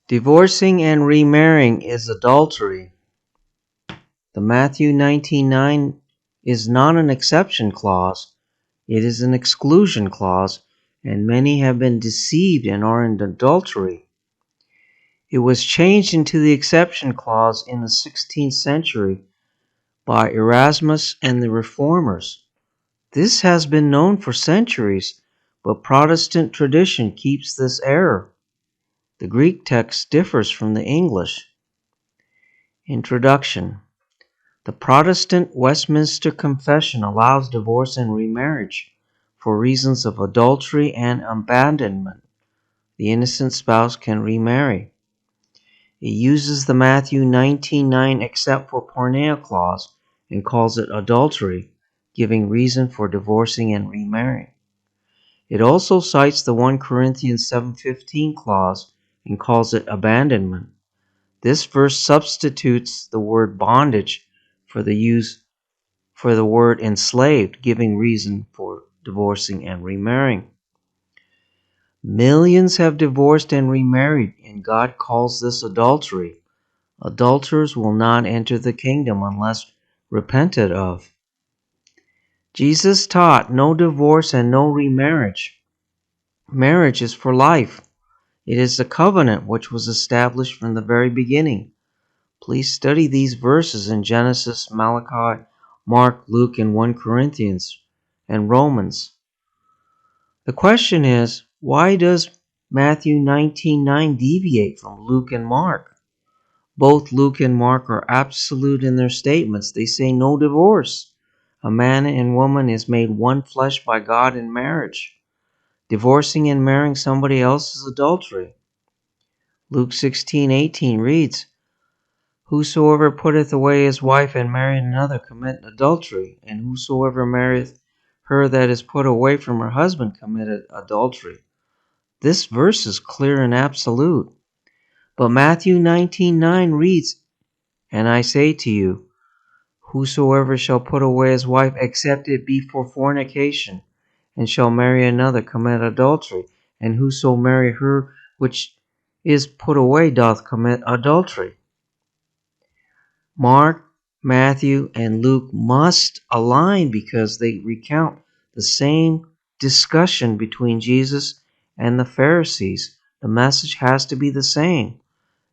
Divorcing and remarrying is adultery. The Matthew 19:9 is not an exception clause, it is an exclusion clause, and many have been deceived and are in adultery. It was changed into the exception clause in the 16th century by Erasmus and the Reformers. This has been known for centuries, but Protestant tradition keeps this error. The Greek text differs from the English. Introduction. The Protestant Westminster Confession allows divorce and remarriage for reasons of adultery and abandonment. The innocent spouse can remarry. It uses the Matthew 19:9 except for porneia clause and calls it adultery, giving reason for divorcing and remarrying. It also cites the 1 Corinthians 7:15 clause and calls it abandonment. This verse substitutes the word bondage for the word enslaved, giving reason for divorcing and remarrying. Millions have divorced and remarried, and God calls this adultery. Adulterers will not enter the kingdom unless repented of. Jesus taught no divorce and no remarriage. Marriage is for life. It is the covenant which was established from the very beginning. Please study these verses in Genesis, Malachi, Mark, Luke, and 1 Corinthians, and Romans. The question is, why does Matthew 19:9 deviate from Luke and Mark? Both Luke and Mark are absolute in their statements. They say no divorce. A man and woman is made one flesh by God in marriage. Divorcing and marrying somebody else is adultery. Luke 16:18 reads, Whosoever putteth away his wife and marrieth another committeth adultery, and whosoever marrieth her that is put away from her husband committeth adultery. This verse is clear and absolute. But Matthew 19:9 reads, And I say to you, whosoever shall put away his wife, except it be for fornication, and shall marry another, commit adultery, and whoso marry her which is put away doth commit adultery. Mark, Matthew, and Luke must align because they recount the same discussion between Jesus and the Pharisees. The message has to be the same.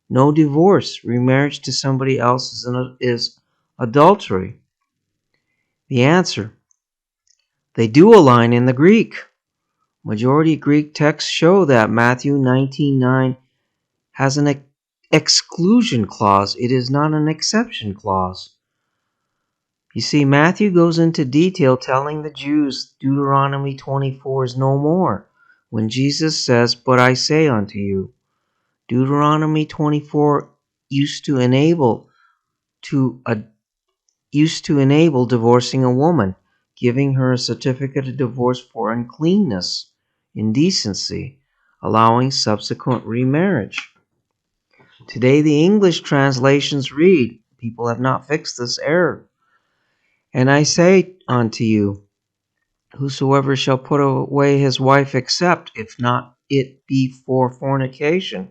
No divorce. Remarriage to somebody else is adultery. The answer: they do align in the Greek. Majority Greek texts show that Matthew 19:9 has an exclusion clause. It is not an exception clause. You see, Matthew goes into detail telling the Jews Deuteronomy 24 is no more, when Jesus says, But I say unto you. Deuteronomy 24 used to enable divorcing a woman, giving her a certificate of divorce for uncleanness, indecency, allowing subsequent remarriage. Today the English translations read, people have not fixed this error. And I say unto you, whosoever shall put away his wife except, if not it be for fornication,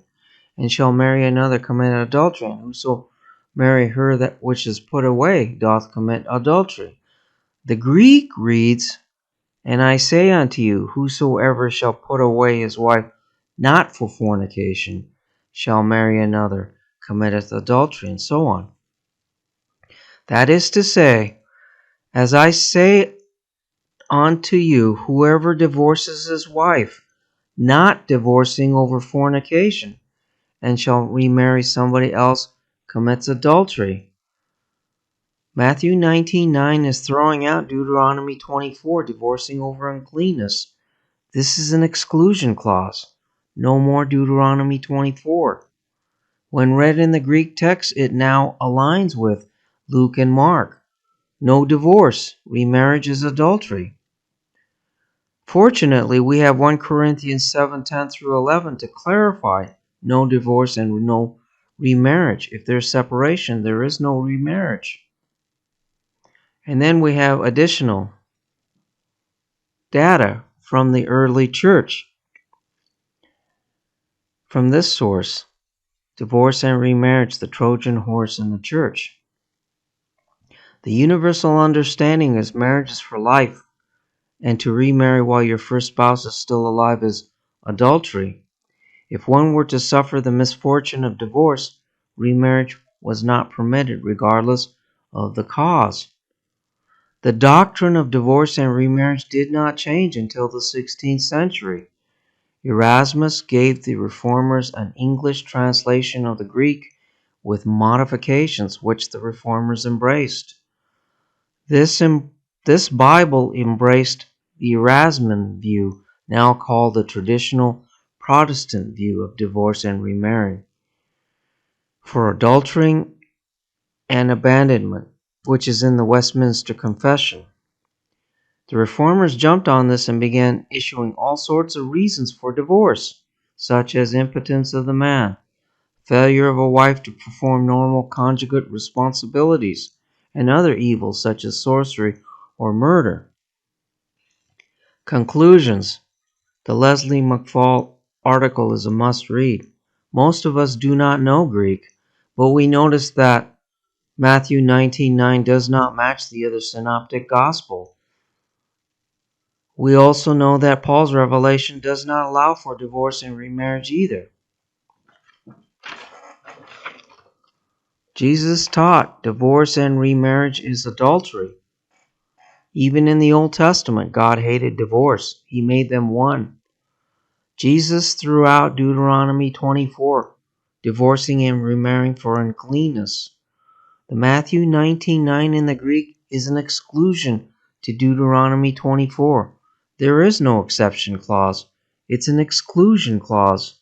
and shall marry another, commit adultery, and whoso marry her that which is put away doth commit adultery. The Greek reads, And I say unto you, whosoever shall put away his wife not for fornication, shall marry another, committeth adultery, and so on. That is to say, as I say unto you, whoever divorces his wife, not divorcing over fornication, and shall remarry somebody else, commits adultery. Matthew 19:9 is throwing out Deuteronomy 24, divorcing over uncleanness. This is an exclusion clause. No more Deuteronomy 24. When read in the Greek text, it now aligns with Luke and Mark. No divorce. Remarriage is adultery. Fortunately, we have 1 Corinthians 7:10 through 11 to clarify no divorce and no remarriage. If there's separation, there is no remarriage. And then we have additional data from the early church. From this source, Divorce and Remarriage, the Trojan Horse in the Church. The universal understanding is marriage is for life, and to remarry while your first spouse is still alive is adultery. If one were to suffer the misfortune of divorce, remarriage was not permitted, regardless of the cause. The doctrine of divorce and remarriage did not change until the 16th century. Erasmus gave the reformers an English translation of the Greek with modifications which the reformers embraced. This Bible embraced the Erasmian view, now called the traditional Protestant view of divorce and remarriage, for adultery and abandonment, which is in the Westminster Confession. The reformers jumped on this and began issuing all sorts of reasons for divorce, such as impotence of the man, failure of a wife to perform normal conjugate responsibilities, and other evils such as sorcery or murder. Conclusions. The Leslie McFall article is a must-read. Most of us do not know Greek, but we notice that Matthew 19:9 does not match the other synoptic gospel. We also know that Paul's revelation does not allow for divorce and remarriage either. Jesus taught divorce and remarriage is adultery. Even in the Old Testament, God hated divorce. He made them one. Jesus threw out Deuteronomy 24, divorcing and remarrying for uncleanness. The Matthew 19:9 in the Greek is an exclusion to Deuteronomy 24. There is no exception clause. It's an exclusion clause.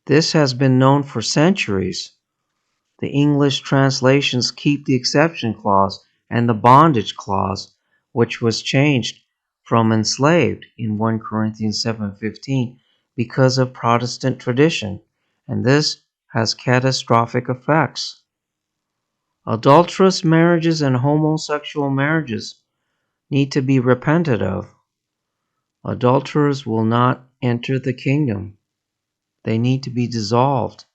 This has been known for centuries. The English translations keep the exception clause and the bondage clause, which was changed from enslaved in 1 Corinthians 7:15 because of Protestant tradition, and this has catastrophic effects. Adulterous marriages and homosexual marriages need to be repented of. Adulterers will not enter the kingdom. They need to be dissolved.